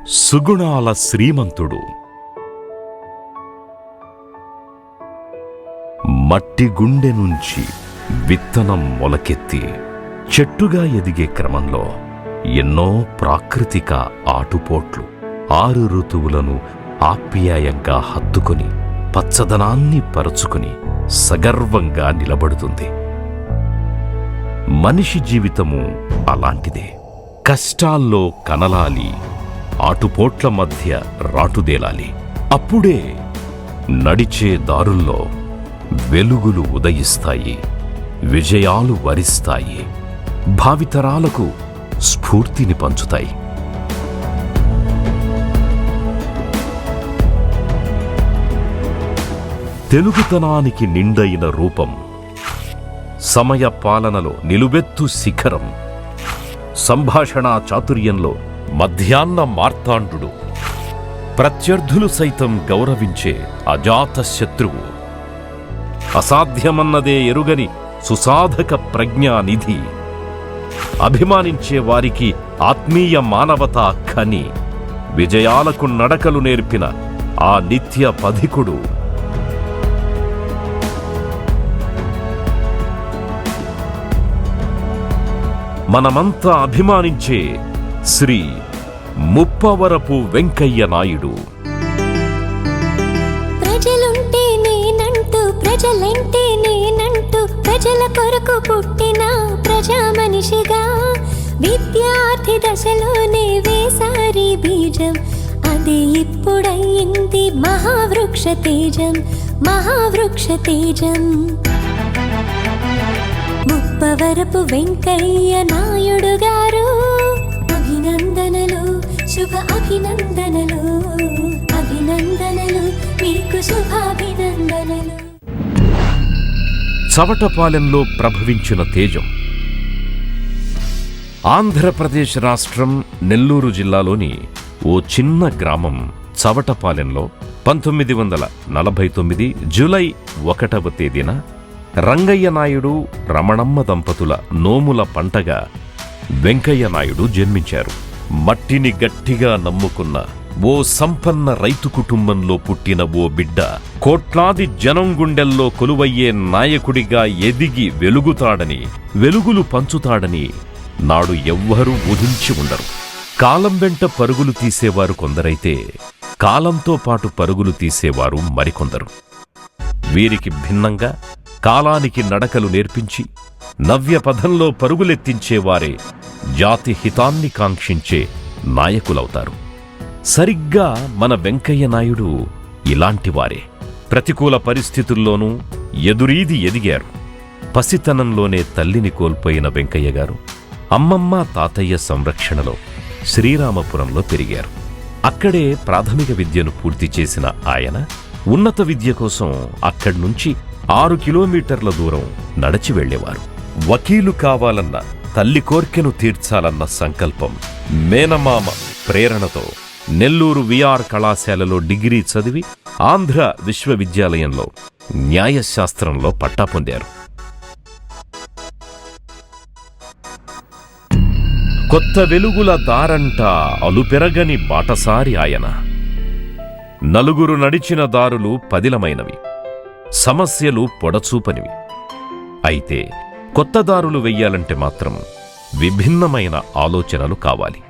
సుగుణాల శ్రీమంతుడు. మట్టి గుండె నుంచి విత్తనం మొలకెత్తి చెట్టుగా ఎదిగే క్రమంలో ఎన్నో ప్రాకృతిక ఆటుపోట్లు 6 ఋతువులను ఆప్యాయంగా హత్తుకొని పచ్చదనాన్ని పరుచుకుని సగర్వంగా నిలబడుతుంది. మనిషి జీవితము అలాంటిదే. కష్టాల్లో కనలాలి, ఆటుపోట్ల మధ్య రాటుదేలాలి. అప్పుడే నడిచే దారుల్లో వెలుగులు ఉదయిస్తాయి, విజయాలు వరిస్తాయి, భావితరాలకు స్ఫూర్తిని పంచుతాయి. తెలుగుతనానికి నిండైన రూపం, సమయ పాలనలో నిలువెత్తు శిఖరం, సంభాషణా చాతుర్యంలో మధ్యాహ్న మార్తాండు, ప్రత్యర్థులు సైతం గౌరవించే అజాత శత్రువు, అసాధ్యమన్నదే ఎరుగని సుసాధక ప్రజ్ఞానిధి, అభిమానించే వారికి ఆత్మీయ మానవతా ఖని, విజయాలకు నడకలు నేర్పిన ఆ నిత్య పథికుడు. మనమంతా అభిమానించే శ్రీ ముప్పవరపు వెంకయ్య నాయుడు. ప్రజలుంటే నేనంటూ, ప్రజలంటే నేనంటూ, ప్రజల కొరకు పుట్టిన ప్రజా మనిషిగా విద్యార్థి దశలోనే వేసారి బీజం. అది ఇప్పుడయ్యింది మహావృక్ష తేజం, మహావృక్ష తేజం. ముప్పవరపు వెంకయ్య నాయుడు గారు అభినందనలు, శుభ అభినందనలు, అభినందనలు, మీకు శుభాభినందనలు. చవటపాలెంలో ప్రభవించిన తేజం. ఆంధ్రప్రదేశ్ రాష్ట్రం నెల్లూరు జిల్లాలోని ఓ చిన్న గ్రామం చవటపాలెంలో 1949 జూలై 1వ తేదీన రంగయ్య నాయుడు, రమణమ్మ దంపతుల నోముల పంటగా వెంకయ్య నాయుడు జన్మించారు. మట్టిని గట్టిగా నమ్ముకున్న ఓ సంపన్న రైతు కుటుంబంలో పుట్టిన ఓ బిడ్డ కోట్లాది జనం గుండెల్లో కొలువయ్యే నాయకుడిగా ఎదిగి వెలుగుతాడని, వెలుగులు పంచుతాడని నాడు ఎవ్వరూ ఊహించి ఉండరు. కాలం వెంట పరుగులు తీసేవారు కొందరైతే, కాలంతో పాటు పరుగులు తీసేవారు మరికొందరు. వీరికి భిన్నంగా కాలానికి నడకలు నేర్పించి నవ్య పథంలో పరుగులెత్తించేవారే జాతి హితాన్ని కాంక్షించే నాయకులవుతారు. సరిగ్గా మన వెంకయ్య నాయుడు ఇలాంటివారే. ప్రతికూల పరిస్థితుల్లోనూ ఎదురీది ఎదిగారు. పసితనంలోనే తల్లిని కోల్పోయిన వెంకయ్య గారు అమ్మమ్మ తాతయ్య సంరక్షణలో శ్రీరామపురంలో పెరిగారు. అక్కడే ప్రాథమిక విద్యను పూర్తి చేసిన ఆయన ఉన్నత విద్య కోసం అక్కడ్నుంచి 6 కిలోమీటర్ల దూరం నడిచి వెళ్లేవారు. వకీలు కావాలన్న తల్లి కోర్కెను తీర్చాలన్న సంకల్పం, మేనమామ ప్రేరణతో నెల్లూరు విఆర్ కళాశాలలో డిగ్రీ చదివి ఆంధ్ర విశ్వవిద్యాలయంలో న్యాయశాస్త్రంలో పట్టా పొందారు. కొత్త వెలుగుల దారంట అలుపెరగని బాటసారి ఆయన. నలుగురు నడిచిన దారులు పదిలమైనవి, సమస్యలు పొడచూపనివి. అయితే కొత్త దారులు వెయ్యాలంటే మాత్రం విభిన్నమైన ఆలోచనలు కావాలి,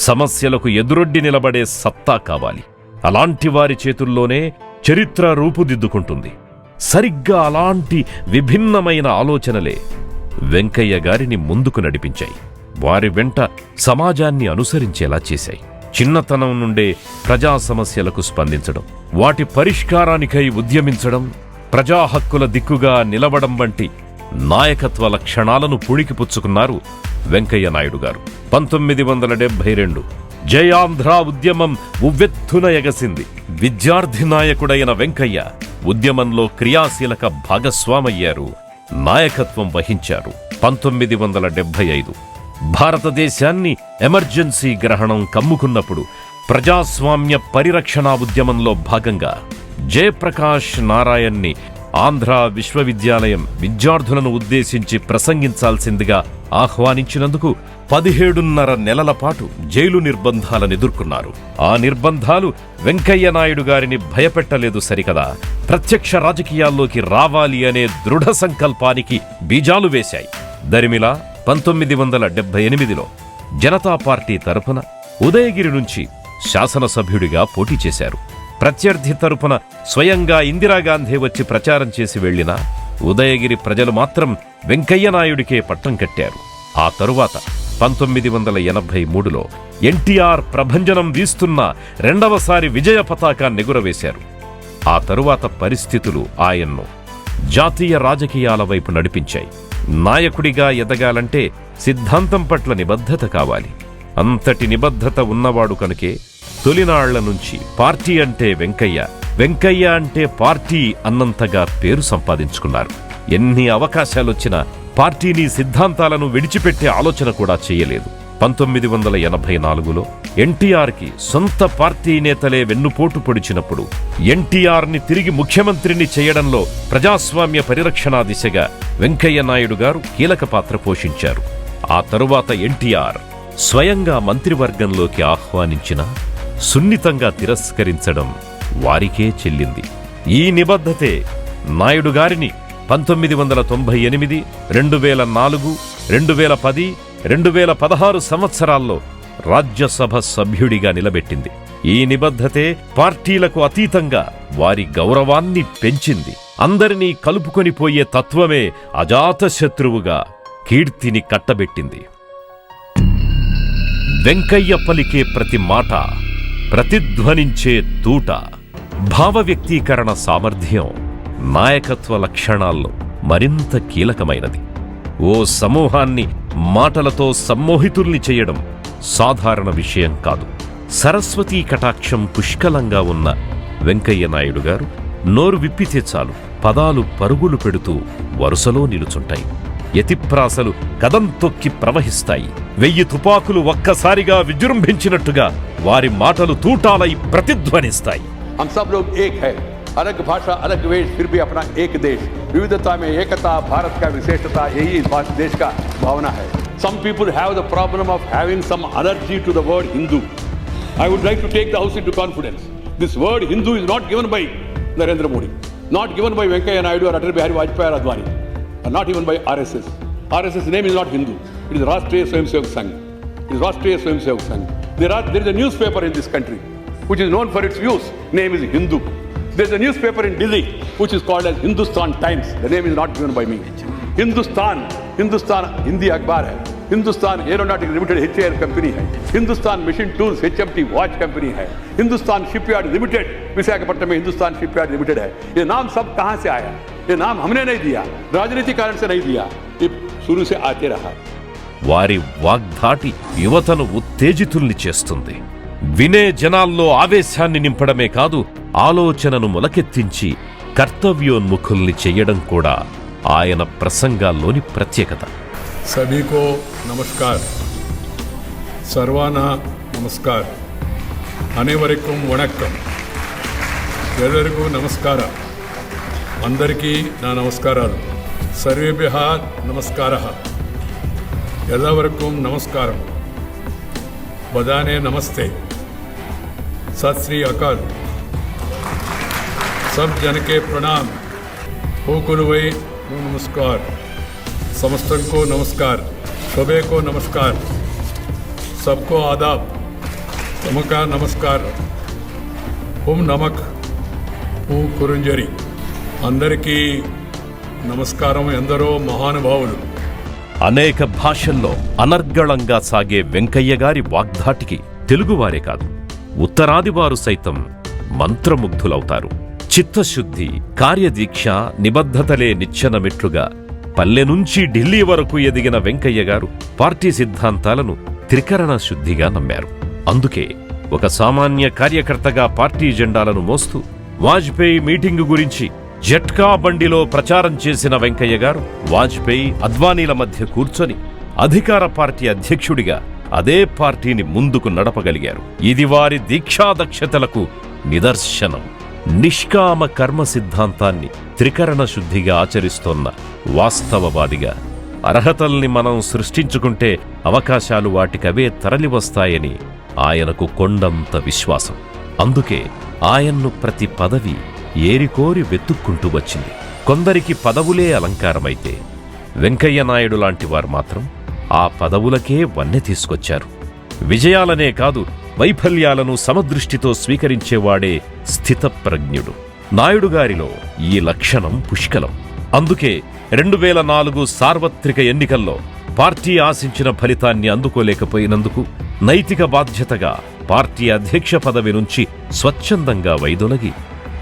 సమస్యలకు ఎదురొడ్డి నిలబడే సత్తా కావాలి. అలాంటి వారి చేతుల్లోనే చరిత్ర రూపుదిద్దుకుంటుంది. సరిగ్గా అలాంటి విభిన్నమైన ఆలోచనలే వెంకయ్య గారిని ముందుకు నడిపించాయి, వారి వెంట సమాజాన్ని అనుసరించేలా చేశాయి. చిన్నతనం నుండే ప్రజా సమస్యలకు స్పందించడం, వాటి పరిష్కారానికై ఉద్యమించడం, ప్రజా హక్కుల దిక్కుగా నిలవడం వంటి నాయకత్వ లక్షణాలను పుణికిపుచ్చుకున్నారు వెంకయ్య నాయుడు గారు. 1972 జయాంధ్ర ఉద్యమం ఉవ్వెత్తున ఎగసింది. విద్యార్థి నాయకుడైన వెంకయ్య ఉద్యమంలో క్రియాశీలక భాగస్వామయ్యారు, నాయకత్వం వహించారు. 1975 భారతదేశాన్ని ఎమర్జెన్సీ గ్రహణం కమ్ముకున్నప్పుడు ప్రజాస్వామ్య పరిరక్షణా ఉద్యమంలో భాగంగా జయప్రకాష్ నారాయణ్ని ఆంధ్ర విశ్వవిద్యాలయం విద్యార్థులను ఉద్దేశించి ప్రసంగించాల్సిందిగా ఆహ్వానించినందుకు 17.5 నెలల పాటు జైలు నిర్బంధాలను ఎదుర్కొన్నారు. ఆ నిర్బంధాలు వెంకయ్య నాయుడు గారిని భయపెట్టలేదు సరికదా, ప్రత్యక్ష రాజకీయాల్లోకి రావాలి అనే దృఢ సంకల్పానికి బీజాలు వేశాయి. దరిమిలా 1978లో జనతా పార్టీ తరఫున ఉదయగిరి నుంచి శాసనసభ్యుడిగా పోటీ చేశారు. ప్రత్యర్థి తరఫున స్వయంగా ఇందిరాగాంధీ వచ్చి ప్రచారం చేసి వెళ్లినా ఉదయగిరి ప్రజలు మాత్రం వెంకయ్య నాయుడికే పట్టం కట్టారు. ఆ తరువాత 1983లో ఎన్టీఆర్ ప్రభంజనం వీస్తున్న రెండవసారి విజయ పతాకాన్ని ఎగురవేశారు. ఆ తరువాత పరిస్థితులు ఆయన్ను జాతీయ రాజకీయాల వైపు నడిపించాయి. నాయకుడిగా ఎదగాలంటే సిద్ధాంతం పట్ల నిబద్ధత కావాలి. అంతటి నిబద్ధత ఉన్నవాడు కనుకే తొలినాళ్ల నుంచి పార్టీ అంటే వెంకయ్య, వెంకయ్య అంటే పార్టీ అన్నంతగా పేరు సంపాదించుకున్నారు. ఎన్ని అవకాశాలొచ్చినా పార్టీని, సిద్ధాంతాలను విడిచిపెట్టే ఆలోచన కూడా చేయలేదు. 1984లో ఎన్టీఆర్కి సొంత పార్టీ నేతలే వెన్నుపోటు పొడిచినప్పుడు ఎన్టీఆర్ని తిరిగి ముఖ్యమంత్రిని చేయడంలో ప్రజాస్వామ్య పరిరక్షణ దిశగా వెంకయ్య నాయుడు గారు కీలక పాత్ర పోషించారు. ఆ తరువాత ఎన్టీఆర్ స్వయంగా మంత్రివర్గంలోకి ఆహ్వానించినా సున్నితంగా తిరస్కరించడం వారికే చెల్లింది. ఈ నిబద్ధతే నాయుడు గారిని 1998, 2004, 2010, 2016 సంవత్సరాల్లో రాజ్యసభ సభ్యుడిగా నిలబెట్టింది. ఈ నిబద్ధతే పార్టీలకు అతీతంగా వారి గౌరవాన్ని పెంచింది. అందరినీ కలుపుకొనిపోయే తత్వమే అజాతశత్రువుగా కీర్తిని కట్టబెట్టింది. వెంకయ్య పలికే ప్రతి మాట, ప్రతిధ్వనించే తూట, భావ వ్యక్తీకరణ సామర్థ్యం నాయకత్వ లక్షణాల్లో మరింత కీలకమైనది. ఓ సమూహాన్ని మాటలతో సమ్మోహితుల్ని చేయడం సాధారణ విషయం కాదు. సరస్వతీ కటాక్షం పుష్కలంగా ఉన్న వెంకయ్య నాయుడు గారు నోరు విప్పితే చాలు పదాలు పరుగులు పెడుతూ వరుసలో నిలుచుంటాయి. యతిప్రాసలు కదం తొక్కి ప్రవహిస్తాయి. 1000 తుపాకులు ఒక్కసారిగా విజృంభించినట్టుగా వారి మాటలు తూటాలై ప్రతిధ్వనిస్తాయి. हम सब लोग एक है, अलग भाषा अलग वेश, फिर भी अपना एक देश, विविधता में एकता भारत का विशेषता, यही इस देश का भावना है. Some people have the problem of having some allergy to the word Hindu. I would like to take the house into confidence. This word Hindu is not given by Narendra Modi, not given by Venkaiah Naidu or Atal Bihari Vajpayee or Advani, or not even by RSS. RSS name is not Hindu. It is Rashtriya Swayamsevak Sangh. It is Rashtriya Swayamsevak Sangh. There is a newspaper in this country which is known for its views. Name is Hindu. There is a newspaper in Delhi which is called as Hindustan Times. The name is not given by me. Hindustan Hindi अखबार है. Hindustan aeronautics limited HAL company है. Hindustan machine tools HMT watch company है. Hindustan shipyard limited Visakhapatnam में Hindustan shipyard limited है. ये नाम सब कहाँ से आया? ये नाम हमने नहीं दिया, राजनीति कारण से नहीं दिया, ये शुरू से आते रहा. వారి వాగ్ధాటి యువతను ఉత్తేజితుల్ని చేస్తుంది. వినే జనాల్లో ఆవేశాన్ని నింపడమే కాదు, ఆలోచనను మొలకెత్తించి కర్తవ్యోన్ముఖుల్ని చెయ్యడం కూడా ఆయన ప్రసంగాల్లోని ప్రత్యేకత. सभी को नमस्कार, सर्वाना नमस्कार, अनेवरिकम वणक्कम, ಎಲ್ಲರಿಗೂ ನಮಸ್ಕಾರ, అందరికీ నా నమస్కారాలు. సర్వేభ్యః నమస్కారః, ಎಲ್ಲವರಿಗೂ నమస్కారం. బదానే నమస్తే, सत श्री अकाल, सब जन के प्रणाम, हो कुलवै नमस्कार, समस्तन को नमस्कार, शोभे को नमस्कार, सबको आदाब, तुमका नमस्कार. ओम नमक ऊ कुरुंजरी, అందరికీ నమస్కారం. ఎందరో మహానుభావులు. అనేక భాషల్లో అనర్గళంగా సాగే వెంకయ్య గారి వాగ్ధాటికి తెలుగువారే కాదు, ఉత్తరాది వారు సైతం మంత్రముగ్ధులవుతారు. చిత్తశుద్ధి, కార్యదీక్ష, నిబద్ధతలే నిచ్చెన మెట్లుగా పల్లె నుంచి ఢిల్లీ వరకు ఎదిగిన వెంకయ్య గారు పార్టీ సిద్ధాంతాలను త్రికరణ శుద్ధిగా నమ్మారు. అందుకే ఒక సామాన్య కార్యకర్తగా పార్టీ జెండాలను మోస్తూ వాజ్పేయి మీటింగు గురించి జట్కా బండిలో ప్రచారం చేసిన వెంకయ్య గారు వాజ్పేయి, అద్వానీల మధ్య కూర్చొని అధికార పార్టీ అధ్యక్షుడిగా అదే పార్టీని ముందుకు నడపగలిగారు. ఇది వారి దీక్షాదక్షతలకు నిదర్శనం. నిష్కామ కర్మ సిద్ధాంతాన్ని త్రికరణ శుద్ధిగా ఆచరిస్తోన్న వాస్తవవాదిగా అర్హతల్ని మనం సృష్టించుకుంటే అవకాశాలు వాటికవే తరలివస్తాయని ఆయనకు కొండంత విశ్వాసం. అందుకే ఆయన్ను ప్రతి పదవి ఏరికోరి వెతుక్కుంటూ వచ్చింది. కొందరికి పదవులే అలంకారమైతే వెంకయ్య నాయుడు లాంటి వారు మాత్రం ఆ పదవులకే వన్నె తీసుకొచ్చారు. విజయాలనే కాదు, వైఫల్యాలను సమదృష్టితో స్వీకరించేవాడే స్థితప్రజ్ఞుడు. నాయుడుగారిలో ఈ లక్షణం పుష్కలం. అందుకే 2004 సార్వత్రిక ఎన్నికల్లో పార్టీ ఆశించిన ఫలితాన్ని అందుకోలేకపోయినందుకు నైతిక బాధ్యతగా పార్టీ అధ్యక్ష పదవి నుంచి స్వచ్ఛందంగా వైదొలగి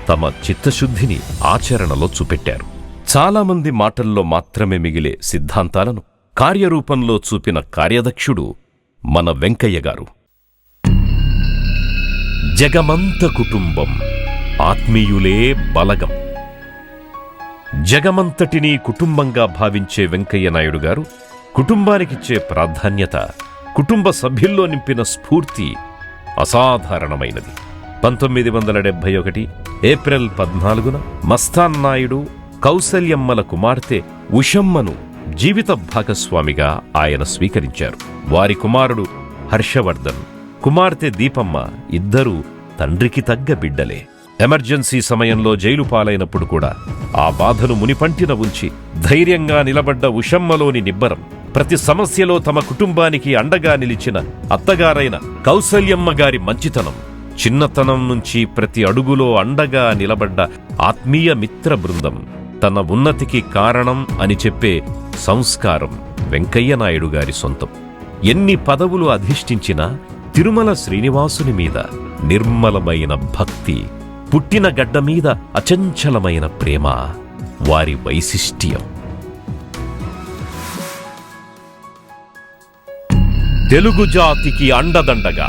తమ చిత్తశుద్ధిని ఆచరణలో చూపెట్టారు. చాలామంది మాటల్లో మాత్రమే మిగిలే సిద్ధాంతాలను కార్యరూపంలో చూపిన కార్యదక్షుడు మన వెంకయ్య గారు. జగమంత కుటుంబం, ఆత్మీయులే బలగం. జగమంతటినీ కుటుంబంగా భావించే వెంకయ్య నాయుడు గారు కుటుంబానికిచ్చే ప్రాధాన్యత, కుటుంబ సభ్యుల్లో నింపిన స్ఫూర్తి అసాధారణమైనది. 1971 ఏప్రిల్ 14న మస్తాన్ నాయుడు, కౌసల్యమ్మల కుమార్తె ఉషమ్మను జీవిత భాగస్వామిగా ఆయన స్వీకరించారు. వారి కుమారుడు హర్షవర్ధన్, కుమార్తె దీపమ్మ ఇద్దరూ తండ్రికి తగ్గ బిడ్డలే. ఎమర్జెన్సీ సమయంలో జైలు పాలైనప్పుడు కూడా ఆ బాధను మునిపంటిన ఉంచి ధైర్యంగా నిలబడ్డ ఉషమ్మలోని నిబ్బరం, ప్రతి సమస్యలో తమ కుటుంబానికి అండగా నిలిచిన అత్తగారైన కౌసల్యమ్మ గారి మంచితనం, చిన్నతనం నుంచి ప్రతి అడుగులో అండగా నిలబడ్డ ఆత్మీయ మిత్ర బృందం, తన ఉన్నతికి కారణం అని చెప్పే సంస్కారం వెంకయ్య నాయుడు గారి సొంతం. ఎన్ని పదవులు అధిష్ఠించినా తిరుమల శ్రీనివాసుని మీద నిర్మలమైన భక్తి, పుట్టిన గడ్డ మీద అచంచలమైన ప్రేమ వారి వైశిష్ట్యం. తెలుగు జాతికి అండదండగా.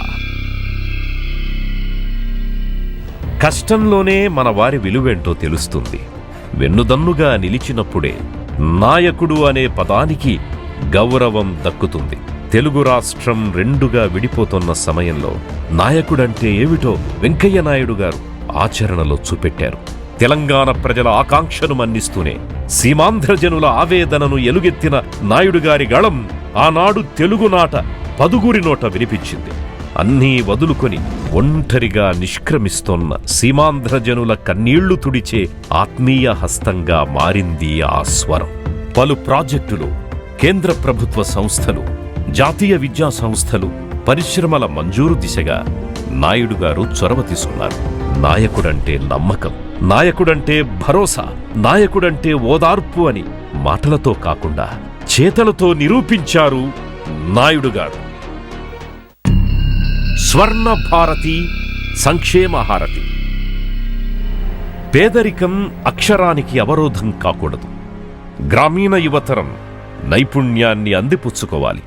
కష్టంలోనే మన వారి విలువేంటో తెలుస్తుంది. వెన్నుదన్నుగా నిలిచినప్పుడే నాయకుడు అనే పదానికి గౌరవం దక్కుతుంది. తెలుగు రాష్ట్రం రెండుగా విడిపోతున్న సమయంలో నాయకుడంటే ఏమిటో వెంకయ్య నాయుడు గారు ఆచరణలో చూపెట్టారు. తెలంగాణ ప్రజల ఆకాంక్షను మన్నిస్తూనే సీమాంధ్ర జనుల ఆవేదనను ఎలుగెత్తిన నాయుడుగారి గళం ఆనాడు తెలుగునాట పదుగురి నోట వినిపించింది. అన్నీ వదులుకొని ఒంటరిగా నిష్క్రమిస్తోన్న సీమాంధ్ర జనుల కన్నీళ్లు తుడిచే ఆత్మీయ హస్తంగా మారింది ఆ స్వరం. పలు ప్రాజెక్టులు, కేంద్ర ప్రభుత్వ సంస్థలు, జాతీయ విద్యా సంస్థలు, పరిశ్రమల మంజూరు దిశగా నాయుడు గారు చొరవ తీసుకున్నారు. నాయకుడంటే నమ్మకం, నాయకుడంటే భరోసా, నాయకుడంటే ఓదార్పు అని మాటలతో కాకుండా చేతలతో నిరూపించారు నాయుడు గారు. స్వర్ణ భారతి, సంక్షేమ హారతి. పేదరికం అక్షరానికి అవరోధం కాకూడదు. గ్రామీణ యువతరం నైపుణ్యాన్ని అందిపుచ్చుకోవాలి.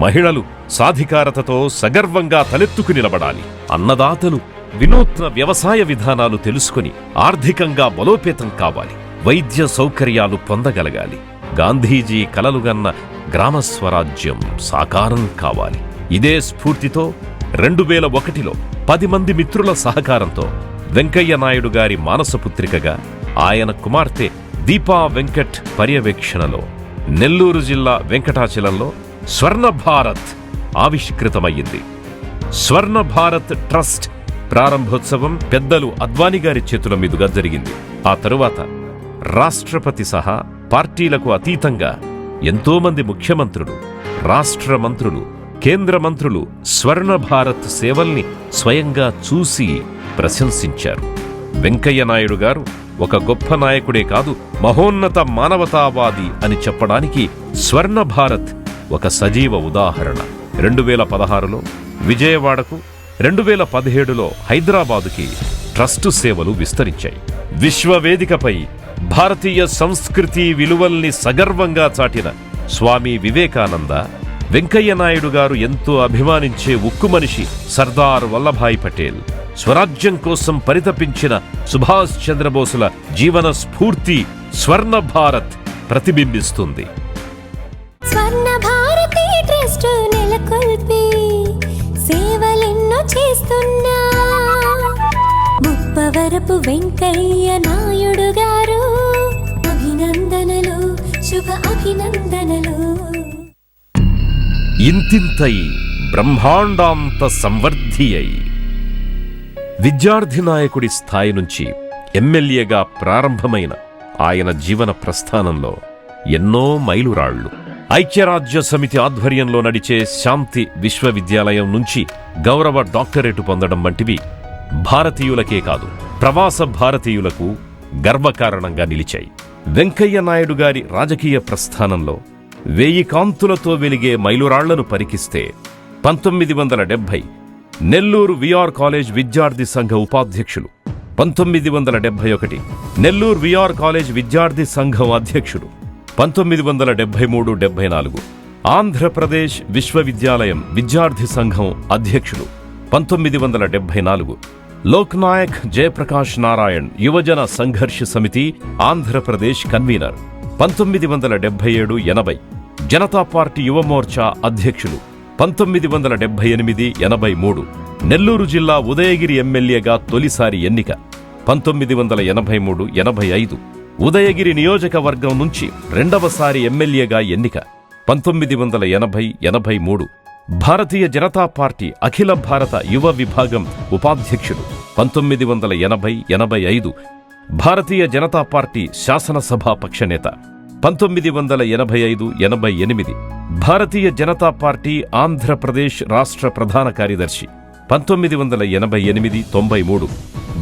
మహిళలు సాధికారతతో సగర్వంగా తలెత్తుకు నిలబడాలి. అన్నదాతలు వినూత్న వ్యవసాయ విధానాలు తెలుసుకుని ఆర్థికంగా బలోపేతం కావాలి. వైద్య సౌకర్యాలు పొందగలగాలి. గాంధీజీ కలలుగన్న గ్రామ స్వరాజ్యం సాకారం కావాలి. ఇదే స్ఫూర్తితో 2001లో 10 మంది మిత్రుల సహకారంతో వెంకయ్య నాయుడు గారి మానసపుత్రికగా ఆయన కుమార్తె దీపా వెంకట్ పర్యవేక్షణలో నెల్లూరు జిల్లా వెంకటాచలంలో స్వర్ణ భారత్ ఆవిష్కృతమయ్యింది. స్వర్ణ భారత్ ట్రస్ట్ ప్రారంభోత్సవం పెద్దలు అద్వానీ గారి చేతుల మీదుగా జరిగింది. ఆ తరువాత రాష్ట్రపతి సహా పార్టీలకు అతీతంగా ఎంతోమంది ముఖ్యమంత్రులు, రాష్ట్ర మంత్రులు, కేంద్ర మంత్రులు స్వర్ణ భారత్ సేవల్ని స్వయంగా చూసి ప్రశంసించారు. వెంకయ్య నాయుడు గారు ఒక గొప్ప నాయకుడే కాదు, మహోన్నత మానవతావాది అని చెప్పడానికి స్వర్ణ భారత్ ఒక సజీవ ఉదాహరణ. 2016లో విజయవాడకు, 2017లో హైదరాబాదుకి ట్రస్టు సేవలు విస్తరించాయి. విశ్వవేదికపై భారతీయ సంస్కృతి విలువల్ని సగర్వంగా చాటిన స్వామి వివేకానంద, వెంకయ్య నాయుడు గారు ఎంతో అభిమానించే ఉక్కు మనిషి సర్దార్ వల్లభాయ్ పటేల్, స్వరాజ్యం కోసం పరితపించిన సుభాష్ చంద్రబోసుల జీవన స్ఫూర్తి స్వర్ణ భారత్ ప్రతిబింబిస్తుంది. స్వర్ణ భారతి ట్రస్ట్ నెలకొల్పి సేవలెన్నో చేస్తున్నా ముప్పవరపు వెంకయ్య నాయుడు గారు అభినందనలు, శుభ అభినందనలు. ఇంతింతై బ్రహ్మాండాంత సంవర్ధి అయి విద్యార్థి నాయకుడి స్థాయి నుంచి ఎమ్మెల్యేగా ప్రారంభమైన ఆయన జీవన ప్రస్థానంలో ఎన్నో మైలురాళ్లు. ఐక్యరాజ్య సమితి ఆధ్వర్యంలో నడిచే శాంతి విశ్వవిద్యాలయం నుంచి గౌరవ డాక్టరేటు పొందడం వంటివి భారతీయులకే కాదు, ప్రవాస భారతీయులకు గర్వకారణంగా నిలిచాయి. వెంకయ్య నాయుడు గారి రాజకీయ ప్రస్థానంలో 1000 కాంతులతో వెలిగే మైలురాళ్లను పరికిస్తే 1970 నెల్లూరు విఆర్ కాలేజ్ విద్యార్థి సంఘ ఉపాధ్యక్షులు, 1971 నెల్లూరు విఆర్ కాలేజ్ విద్యార్థి సంఘం అధ్యక్షుడు, 1973-74 ఆంధ్రప్రదేశ్ విశ్వవిద్యాలయం విద్యార్థి సంఘం అధ్యక్షులు, 1974 లోక్నాయక్ జయప్రకాష్ నారాయణ్ యువజన సంఘర్ష సమితి ఆంధ్రప్రదేశ్ కన్వీనర్, 1977-80 జనతా పార్టీ యువమోర్చా అధ్యక్షులు, 1978-83 నెల్లూరు జిల్లా ఉదయగిరి ఎమ్మెల్యేగా తొలిసారి ఎన్నిక, 1983-85 ఉదయగిరి నియోజకవర్గం నుంచి రెండవసారి ఎమ్మెల్యేగా ఎన్నిక, 1980-83 భారతీయ జనతా పార్టీ అఖిల భారత యువ విభాగం ఉపాధ్యక్షుడు, 1980-85 భారతీయ జనతా పార్టీ శాసనసభాపక్ష నేత, 1985-88 భారతీయ జనతా పార్టీ ఆంధ్రప్రదేశ్ రాష్ట్ర ప్రధాన కార్యదర్శి, 1988-93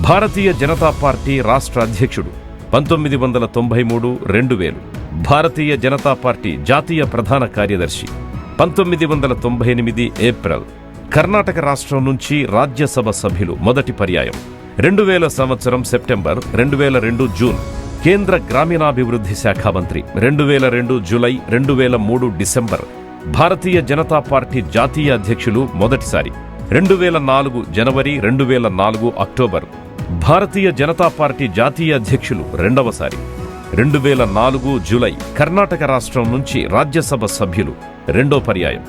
భారతీయ జనతా పార్టీ రాష్ట్ర అధ్యక్షుడు, 1993-2000 భారతీయ జనతా పార్టీ జాతీయ ప్రధాన కార్యదర్శి, 1998 ఏప్రిల్ కర్ణాటక రాష్ట్రం నుంచి రాజ్యసభ సభ్యులు మొదటి పర్యాయం, 2000 సెప్టెంబర్, 2002 జూన్ కేంద్ర గ్రామీణాభివృద్ధి శాఖ మంత్రి, 2002 July, 2003 December Bharatiya Janata party జాతీయ అధ్యక్షులు మొదటిసారి, 2004 జనవరి, 2004 అక్టోబర్ భారతీయ జనతా పార్టీ జాతీయ అధ్యక్షులు రెండవసారి, 2004 జూలై కర్ణాటక రాష్ట్రం నుంచి రాజ్యసభ సభ్యులు రెండో పర్యాయం,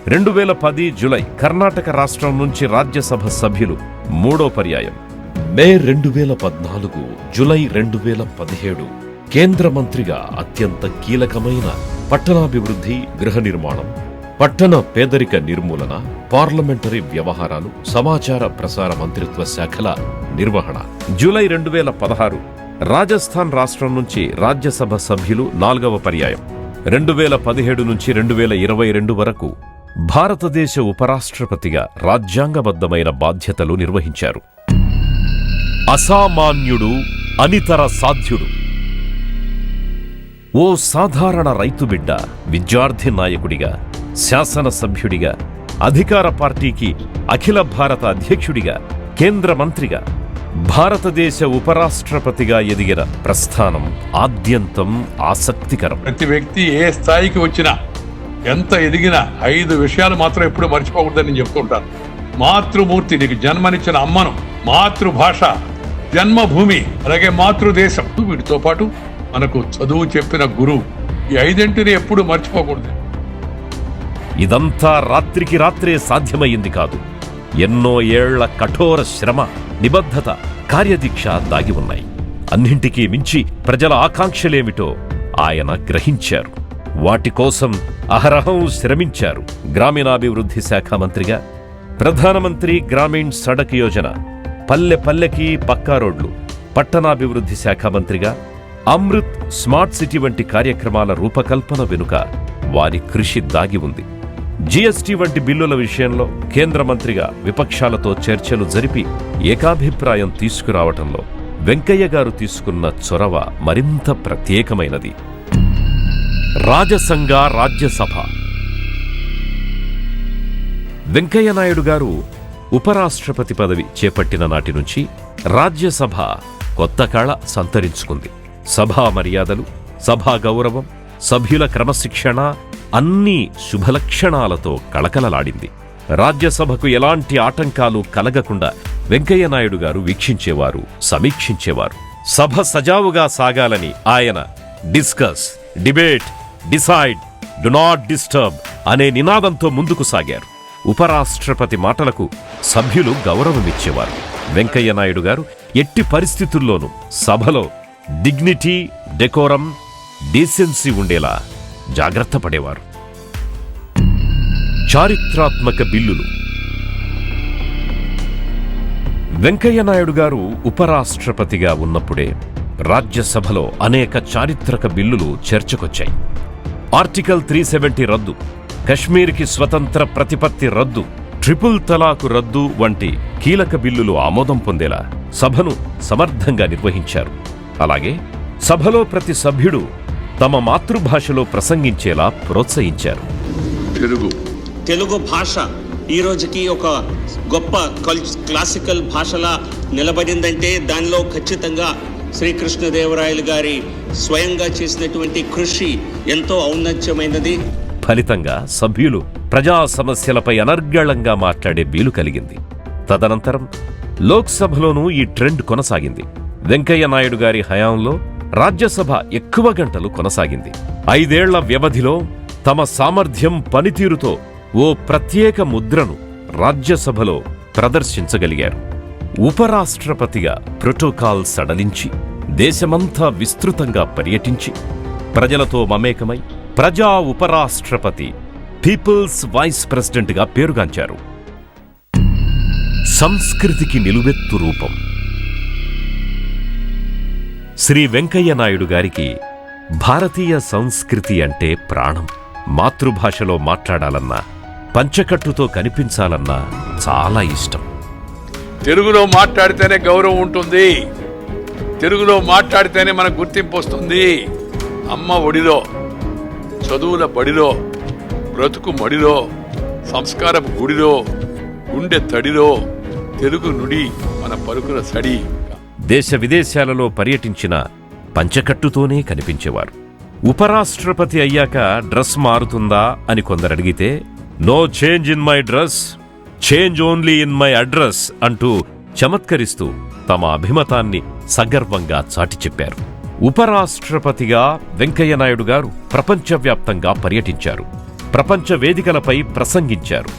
2010 జూలై కర్ణాటక రాష్ట్రం నుంచి రాజ్యసభ సభ్యులు మూడో పర్యాయం, మే 2014 జూలై 2017 కేంద్ర మంత్రిగా అత్యంత కీలకమైన పట్టణాభివృద్ధి, గృహ నిర్మాణం, పట్టణ పేదరిక నిర్మూలన, పార్లమెంటరీ వ్యవహారాలు, సమాచార ప్రసార మంత్రిత్వ శాఖల నిర్వహణ. జూలై 2016 రాజస్థాన్ రాష్ట్రం నుంచి రాజ్యసభ సభ్యులు 4వ పర్యాయం, 2017 నుంచి 2022 వరకు భారతదేశ ఉపరాష్ట్రపతిగా రాజ్యాంగబద్ధమైన బాధ్యతలు నిర్వహించారు. అసామాన్యుడు, అనితర సాధ్యుడు. ఓ సాధారణ రైతు బిడ్డ విద్యార్థి నాయకుడిగా, శాసనసభ్యుడిగా, అధికార పార్టీకి అఖిల భారత అధ్యక్షుడిగా, కేంద్ర మంత్రిగా, భారతదేశ ఉపరాష్ట్రపతిగా ఎదిగిన ప్రస్థానం ఆద్యంతం ఆసక్తికరం. ప్రతి వ్యక్తి ఏ స్థాయికి వచ్చినా, ఎంత ఎదిగినా 5 విషయాలు మాత్రం ఎప్పుడు మర్చిపోకూడదని నేను చెప్తుంటాను. మాతృమూర్తి, నీకు జన్మనిచ్చిన అమ్మను, మాతృభాష, జన్మభూమి, అలాగే మాతృదేశం, వీటితో పాటు మనకు చదువు చెప్పిన గురువు, ఈ 5 ఎప్పుడు మర్చిపోకూడదు. ఇదంతా రాత్రికి రాత్రే సాధ్యమయ్యింది కాదు. ఎన్నో ఏళ్ల కఠోర శ్రమ, నిబద్ధత, కార్యదీక్ష దాగి ఉన్నాయి. అన్నింటికీ మించి ప్రజల ఆకాంక్షలేమిటో ఆయన గ్రహించారు. వాటి కోసం అహరహం శ్రమించారు. గ్రామీణాభివృద్ధి శాఖ మంత్రిగా ప్రధానమంత్రి గ్రామీణ్ సడక్ యోజన, పల్లె పల్లెకి పక్కా రోడ్లు, పట్టణాభివృద్ధి శాఖ మంత్రిగా అమృత్ స్మార్ట్ సిటీ వంటి కార్యక్రమాల రూపకల్పన వెనుక వారి కృషి దాగి ఉంది. జీఎస్టీ వంటి బిల్లుల విషయంలో కేంద్ర మంత్రిగా విపక్షాలతో చర్చలు జరిపి ఏకాభిప్రాయం తీసుకురావటంలో వెంకయ్య గారు తీసుకున్న చొరవ మరింత ప్రత్యేకమైనది. రాజసంఘ రాజ్యసభ. వెంకయ్య నాయుడు గారు ఉపరాష్ట్రపతి పదవి చేపట్టిన నాటి నుంచి రాజ్యసభ కొత్త కళ సంతరించుకుంది. సభా మర్యాదలు, సభా గౌరవం, సభ్యుల క్రమశిక్షణ అన్నీ శుభలక్షణాలతో కళకళలాడింది. రాజ్యసభకు ఎలాంటి ఆటంకాలు కలగకుండా వెంకయ్య నాయుడు గారు వీక్షించేవారు, సమీక్షించేవారు. సభ సజావుగా సాగాలని ఆయన discuss, debate, decide, do not disturb అనే నినాదంతో ముందుకు సాగారు. ఉపరాష్ట్రపతి మాటలకు సభ్యులు గౌరవమిచ్చేవారు. వెంకయ్య నాయుడు గారు ఎట్టి పరిస్థితుల్లోనూ సభలో డిగ్నిటీ, డెకోరం, డీసెన్సీ ఉండేలా జాగ్రత్త పడేవారు. చారిత్రాత్మక బిల్లులు. వెంకయ్య నాయుడు గారు ఉపరాష్ట్రపతిగా ఉన్నప్పుడే రాజ్యసభలో అనేక చారిత్రక బిల్లులు చర్చకొచ్చాయి. ఆర్టికల్ 370 రద్దు, కశ్మీర్కి స్వతంత్ర ప్రతిపత్తి రద్దు, ట్రిపుల్ తలాకు రద్దు వంటి కీలక బిల్లులు ఆమోదం పొందేలా సభను సమర్థంగా నిర్వహించారు. అలాగే సభలో ప్రతి సభ్యుడు తమ మాతృభాషలో ప్రసంగించేలా ప్రోత్సహించారు. తెలుగు భాష ఈ రోజుకి ఒక గొప్ప క్లాసికల్ భాషలా నిలబడిందంటే దానిలో ఖచ్చితంగా శ్రీకృష్ణదేవరాయలు గారి స్వయంగా చేసినటువంటి కృషి ఎంతో ఔన్నత్యమైనది. ఫలితంగా సభ్యులు ప్రజా సమస్యలపై అనర్గళంగా మాట్లాడే వీలు కలిగింది. తదనంతరం లోక్సభలోనూ ఈ ట్రెండ్ కొనసాగింది. వెంకయ్య నాయుడు గారి హయాంలో రాజ్యసభ ఎక్కువ గంటలు కొనసాగింది. 5 ఏళ్ల వ్యవధిలో తమ సామర్థ్యం, పనితీరుతో ఓ ప్రత్యేక ముద్రను రాజ్యసభలో ప్రదర్శించగలిగారు. ఉపరాష్ట్రపతిగా ప్రోటోకాల్ సడలించి దేశమంతా విస్తృతంగా పర్యటించి ప్రజలతో మమేకమై ప్రజా ఉపరాష్ట్రపతి, పీపుల్స్ వైస్ ప్రెసిడెంట్గా పేరుగాంచారు. సంస్కృతికి నిలువెత్తు రూపం. శ్రీ వెంకయ్య నాయుడు గారికి భారతీయ సంస్కృతి అంటే ప్రాణం. మాతృభాషలో మాట్లాడాలన్నా, పంచకట్టుతో కనిపించాలన్నా చాలా ఇష్టం. తెలుగులో మాట్లాడితేనే గౌరవం ఉంటుంది, తెలుగులో మాట్లాడితేనే మనకు గుర్తింపు వస్తుంది. అమ్మ ఒడిలో, చదువుల బడిలో, బ్రతుకు మడిలో, సంస్కారపు గుడిలో, గుండె తడిలో తెలుగు నుడి మన పలుకుల సడి. దేశ విదేశాలలో పర్యటించిన పంచకట్టుతోనే కనిపించేవారు. ఉపరాష్ట్రపతి అయ్యాక డ్రెస్ మారుతుందా అని కొందరడిగితే, no change in my dress, change only in my address అంటూ చమత్కరిస్తూ తమ అభిమతాన్ని సగర్వంగా చాటి చెప్పారు. ఉపరాష్ట్రపతిగా వెంకయ్య నాయుడు గారు ప్రపంచవ్యాప్తంగా పర్యటించారు. ప్రపంచ వేదికలపై ప్రసంగించారు.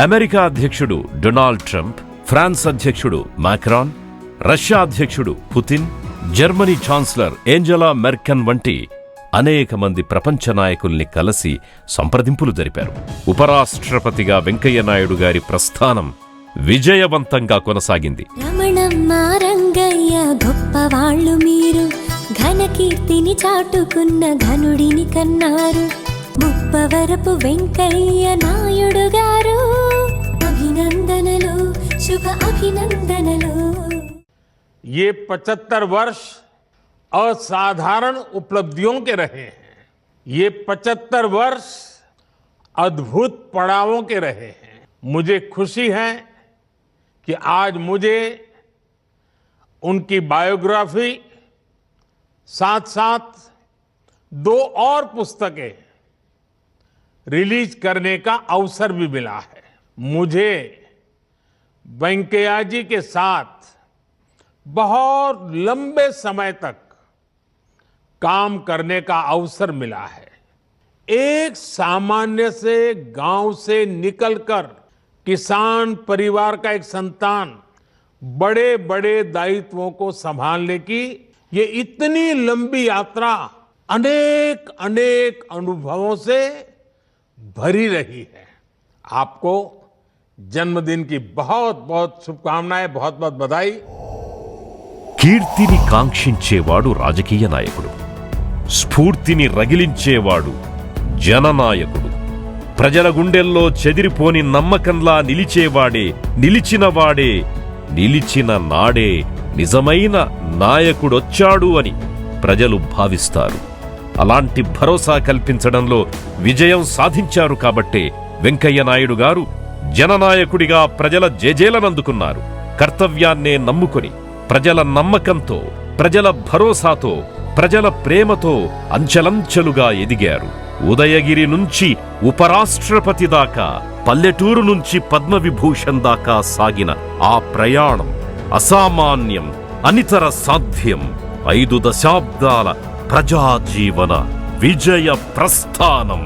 అమెరికా అధ్యక్షుడు డొనాల్డ్ ట్రంప్, ఫ్రాన్స్ అధ్యక్షుడు మాక్రాన్, రష్యా అధ్యక్షుడు Putin, Germany chancellor Angela Merkel వంటి అనేక మంది ప్రపంచ నాయకుల్ని కలిసి సంప్రదింపులు జరిపారు. ఉపరాష్ట్రపతిగా వెంకయ్య నాయుడు గారి ప్రస్థానం విజయవంతంగా కొనసాగింది. రమణమ్మ, రంగయ్య గొప్పవాళ్ళు మీరు, ఘనకీర్తిని చాటుకున్న ఘనుడిని కన్నారు. ముప్పవరపు వెంకయ్య నాయుడు గారు, అభినందనలు, శుభ అభినందనలు. ये 75 वर्ष असाधारण उपलब्धियों के रहे हैं। ये 75 वर्ष अद्भुत पड़ावों के रहे हैं। मुझे खुशी है कि आज मुझे उनकी बायोग्राफी साथ साथ 2 और पुस्तकें रिलीज करने का अवसर भी मिला है। मुझे वेंकैया जी के साथ बहुत लंबे समय तक काम करने का अवसर मिला है। एक सामान्य से गांव से निकलकर किसान परिवार का एक संतान बड़े बड़े दायित्वों को संभालने की ये इतनी लंबी यात्रा अनेक अनेक अनुभवों से भरी रही है। आपको जन्मदिन की बहुत बहुत शुभकामनाएं, बहुत बहुत बधाई। కీర్తిని కాంక్షించేవాడు రాజకీయ నాయకుడు, స్ఫూర్తిని రగిలించేవాడు జననాయకుడు. ప్రజల గుండెల్లో చెదిరిపోని నమ్మకంలా నిలిచేవాడే, నిలిచినవాడే, నిలిచిన నాడే నిజమైన నాయకుడొచ్చాడు అని ప్రజలు భావిస్తారు. అలాంటి భరోసా కల్పించడంలో విజయం సాధించారు కాబట్టే వెంకయ్య నాయుడు గారు జననాయకుడిగా ప్రజల జేజేలనందుకున్నారు. కర్తవ్యాన్నే నమ్ముకొని, ప్రజల నమ్మకంతో, ప్రజల భరోసాతో, ప్రజల ప్రేమతో అంచెలంచెలుగా ఎదిగారు. ఉదయగిరి నుంచి ఉపరాష్ట్రపతి దాకా, పల్లెటూరు నుంచి పద్మవిభూషణ్ దాకా సాగిన ఆ ప్రయాణం అసామాన్యం, అనితర సాధ్యం. 5 దశాబ్దాల ప్రజాజీవన విజయ ప్రస్థానం.